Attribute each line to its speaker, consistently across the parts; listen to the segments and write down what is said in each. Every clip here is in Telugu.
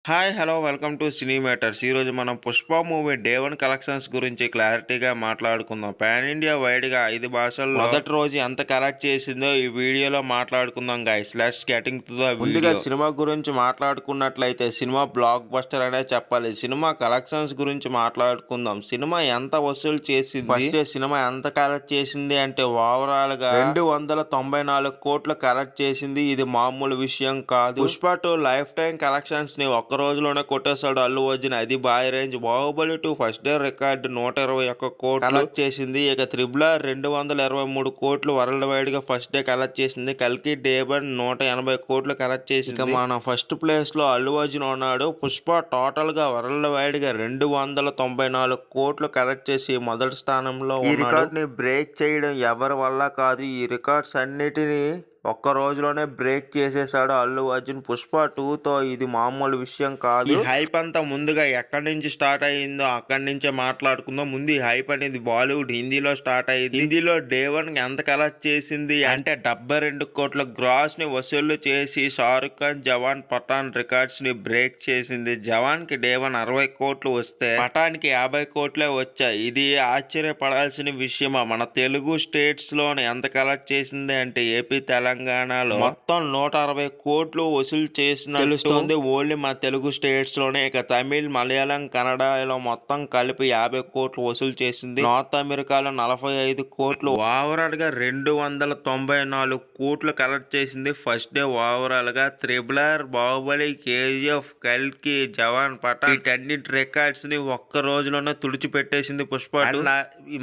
Speaker 1: Hi! Hello! Welcome to cine matters. ఈరోజు మనం 'పుష్ప' మూవీ డే 1 కలెక్షన్స్ గురించి క్లారిటీగా మాట్లాడుకుందాం. పాన్ ఇండియా వైడ్‌గా 5 భాషల్లో మొదటి రోజు ఎంత కలెక్ట్ చేసిందో ఈ వీడియోలో మాట్లాడుకుందాం guys. Let's getting to the video. ముందుగా సినిమా గురించి మాట్లాడుకున్నట్లయితే సినిమా బ్లాక్ బస్టర్ అనే చెప్పాలి. సినిమా కలెక్షన్స్ గురించి మాట్లాడుకుందాం. సినిమా ఎంత వసూలు చేసింది? ఫస్ట్ డే సినిమా ఎంత కలెక్ట్ చేసింది అంటే ఓవరాల్‌గా 294 కోట్లు కలెక్ట్ చేసింది. ఇది మామూలు విషయం కాదు. 'పుష్ప 2' లైఫ్ టైం కలెక్షన్స్‌ని ఒక్క రోజులోనే కొట్టేశాడు అల్లు అర్జున్. అది బాయ్ రేంజ్. 'బాహుబలి 2' ఫస్ట్ డే రికార్డు 121 కోట్లు కలెక్ట్ చేసింది. ఇక 'త్రిబుల్ ఆర్' 223 కోట్లు వరల్డ్ వైడ్ గా ఫస్ట్ డే కలెక్ట్ చేసింది. 'కల్కి' డే 1 180 కోట్లు కలెక్ట్ చేసింది. ఇక మన ఫస్ట్ ప్లేస్ లో అల్లు అర్జున్ ఉన్నాడు. 'పుష్ప' టోటల్ గా వరల్డ్ వైడ్ గా 294 కోట్లు కలెక్ట్ చేసి మొదటి స్థానంలో ఉన్నాడు. ఈ రికార్డ్ ని బ్రేక్ చేయడం ఎవరి వల్ల కాదు. ఈ రికార్డ్స్ అన్నిటినీ ఒక్క రోజులోనే బ్రేక్ చేసేసాడు అల్లు అర్జున్. 'పుష్ప 2'తో ఇది మామూలు విషయం కాదు. ఈ హైప్ అంతా ముందుగా ఎక్కడి నుంచి స్టార్ట్ అయ్యిందో అక్కడి నుంచే మాట్లాడుకుందాం. ముందు ఈ హైప్ అనేది బాలీవుడ్ హిందీలో స్టార్ట్ అయ్యింది. హిందీలో డే 1 ఎంత కలెక్ట్ చేసింది అంటే 72 కోట్ల గ్రాస్ ని వసూళ్లు చేసి షారుఖ్ ఖాన్ 'జవాన్', 'పఠాన్' రికార్డ్స్ ని బ్రేక్ చేసింది. 'జవాన్' కి డే 1 60 కోట్లు వస్తే 'పఠాన్' కి 50 కోట్లే వచ్చాయి. ఇది ఆశ్చర్యపడాల్సిన విషయమా. మన తెలుగు స్టేట్స్ లోనే ఎంత కలెక్ట్ చేసింది అంటే ఏపీ, తెలంగాణలో మొత్తం 160 కోట్లు వసూలు చేసిన తెలుస్తోంది. ఓన్లీ మన తెలుగు స్టేట్స్ లోనే. ఇక తమిళ్, మలయాళం, కన్నడలో మొత్తం కలిపి 50 కోట్లు వసూలు చేసింది. నార్త్ అమెరికాలో 45 కోట్లు. ఓవరాల్ గా 294 కోట్లు కలెక్ట్ చేసింది ఫస్ట్ డే. ఓవరాల్ గా 'త్రిబుల్ ఆర్', 'బాహుబలి', 'కేజీఎఫ్', 'కల్కి', 'జవాన్', 'పఠాన్' వీటన్నిటి రికార్డ్స్ ని ఒక్క రోజులోనే తుడిచిపెట్టేసింది 'పుష్ప 2'.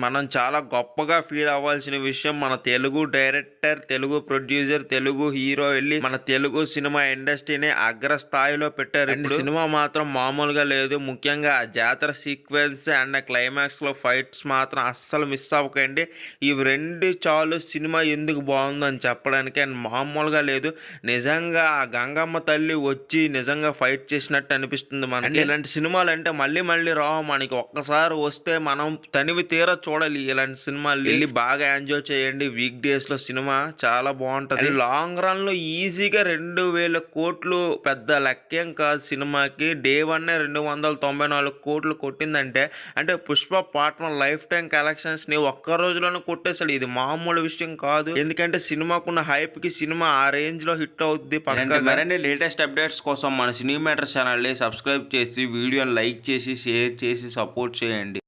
Speaker 1: మనం చాలా గొప్పగా ఫీల్ అవ్వాల్సిన విషయం, మన Telugu director, Telugu producer, Telugu hero వెళ్ళి మన తెలుగు సినిమా ఇండస్ట్రీని అగ్రస్థాయిలో పెట్టారు. సినిమా మాత్రం మామూలుగా లేదు. ముఖ్యంగా జాతర సీక్వెన్స్ అండ్ క్లైమాక్స్ లో ఫైట్స్ మాత్రం అస్సలు మిస్ అవ్వకండి. ఇవి రెండు చాలు సినిమా ఎందుకు బాగుందని చెప్పడానికి. అండ్ మామూలుగా లేదు. నిజంగా ఆ గంగమ్మ తల్లి వచ్చి నిజంగా ఫైట్ చేసినట్టు అనిపిస్తుంది మనకి. ఇలాంటి సినిమాలు అంటే మళ్ళీ మళ్ళీ రావు మనకి. ఒక్కసారి వస్తే మనం తనివి తీర చూడాలి. ఇలాంటి సినిమాలు వెళ్ళి బాగా ఎంజాయ్ చేయండి. వీక్ డేస్ లో సినిమా చాలా బాగుంటది. లాంగ్ రన్ లో ఈజీగా 2000 కోట్లు పెద్ద లెక్కేం కాదు సినిమాకి. డే 1 294 కోట్లు కొట్టిందంటే అంటే 'Pushpa part 1' life time collections ని ఒక్క రోజులోనే కొట్టేశాడు. ఇది మామూలు విషయం కాదు. ఎందుకంటే సినిమాకున్న హైప్ కి సినిమా ఆ రేంజ్ లో హిట్ అవుద్ది పక్కా. మరిన్ని లేటెస్ట్ అప్డేట్స్ కోసం మన సినీ మ్యాటర్స్ ఛానల్ ని సబ్స్క్రైబ్ చేసి వీడియోని లైక్ చేసి షేర్ చేసి సపోర్ట్ చేయండి.